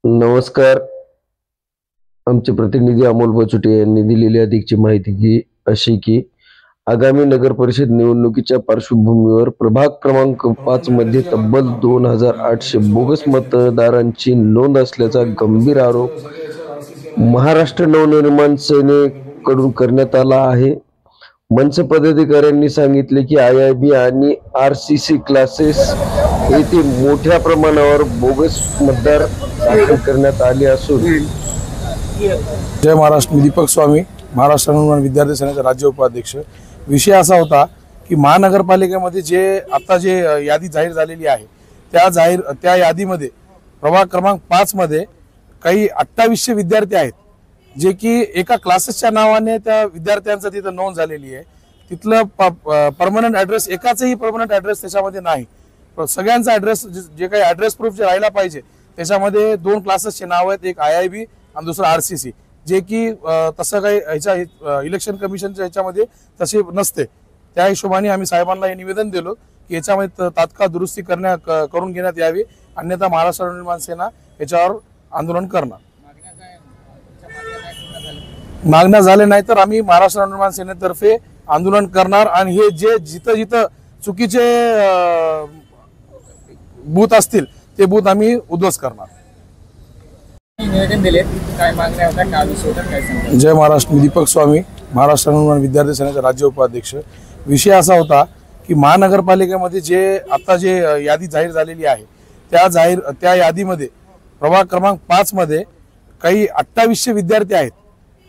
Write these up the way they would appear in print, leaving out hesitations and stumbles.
नमस्कार. आमचे प्रतिनिधी अमोल बचुटे यांनी दिलेली अधिकची माहिती अशी की आगामी नगर परिषद निवडणुकीच्या पार्श्वभूमीवर प्रभाग क्रमांक 5 मध्ये तब्बल 2800 बोगस मतदारांची नोंद असल्याचा गंभीर आरोप महाराष्ट्र नवनिर्माण सेनेकडून करण्यात आला आहे. मंच पदाधिकाऱ्यांनी सांगितले की IIB आणि RCC क्लासेस येथे मोठ्या प्रमाणावर बोगस मतदार दाखल करण्यात आले असून जय महाराष्ट्र. मी दीपक स्वामी, महाराष्ट्र नवनिर्माण विद्यार्थी सेनेचा राज्य उपाध्यक्ष. विषय असा होता की महानगरपालिकेमध्ये जे यादी जाहीर झालेली आहे त्या यादीमध्ये प्रभाग क्रमांक 5 मध्ये काही 2800 विद्यार्थी आहेत जे की एका क्लासेसच्या नावाने त्या विद्यार्थ्यांचं तिथं नोंद झालेली आहे. तिथलं परमनंट ॲड्रेस एकाचाही परमनंट ॲड्रेस त्याच्यामध्ये नाही. सगळ्यांचा ॲड्रेस जे काही ॲड्रेस प्रूफ जे राहायला पाहिजे त्याच्यामध्ये 2 क्लासेसचे नाव आहेत, एक IIB आणि दुसरं RCC, जे की तसं काही ह्याच्या इलेक्शन कमिशनच्या ह्याच्यामध्ये तसे नसते. त्या हिशोबाने आम्ही साहेबांना हे निवेदन दिलो की याच्यामध्ये तात्काळ दुरुस्ती करून घेण्यात यावी, अन्यथा महाराष्ट्र नवनिर्माण सेना याच्यावर आंदोलन करणार. मागण्या झाले नाही तर आम्ही महाराष्ट्र नवनिर्माण सेनेतर्फे आंदोलन करणार आणि हे जे जिथं चुकीचे बूथ असतील ते बूथ आम्ही उद्ध्वस्त करणार. जय महाराष्ट्र. मी दीपक स्वामी, महाराष्ट्र नवनिर्माण विद्यार्थी सेनेचा राज्य उपाध्यक्ष. विषय असा होता की महानगरपालिकेमध्ये जे यादी जाहीर झालेली आहे त्या यादीमध्ये प्रभाग क्रमांक 5 मध्ये काही 2800 विद्यार्थी आहेत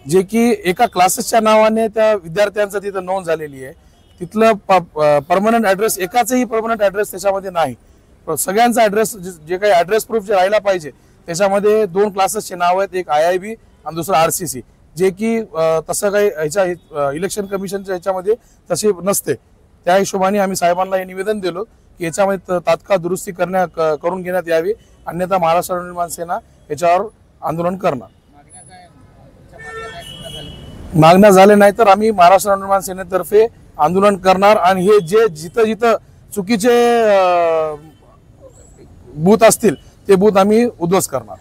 जे की एका क्लासेसच्या नावाने त्या विद्यार्थ्यांचं तिथं नोंद झालेली आहे. तिथलं परमनंट ॲड्रेस एकाचाही परमनंट ॲड्रेस त्याच्यामध्ये नाही. सगळ्यांचा ॲड्रेस जे काही ॲड्रेस प्रूफ जे राहायला पाहिजे त्याच्यामध्ये 2 क्लासेसचे नाव आहेत, एक IIB आणि दुसरं RCC, जे की तसं काही ह्याच्या इलेक्शन कमिशनच्या ह्याच्यामध्ये तसे नसते. त्या हिशोबाने आम्ही साहेबांना हे निवेदन दिलो की याच्यामध्ये तात्काळ दुरुस्ती करून घेण्यात यावी, अन्यथा महाराष्ट्र नवनिर्माण सेना याच्यावर आंदोलन करणार. मागण्या झाले नाही तर आम्ही महाराष्ट्र नवनिर्माण सेनेतर्फे आंदोलन करणार आणि हे जे जिथं चुकीचे बूथ असतील ते बूथ आम्ही उद्ध्वस्त करणार.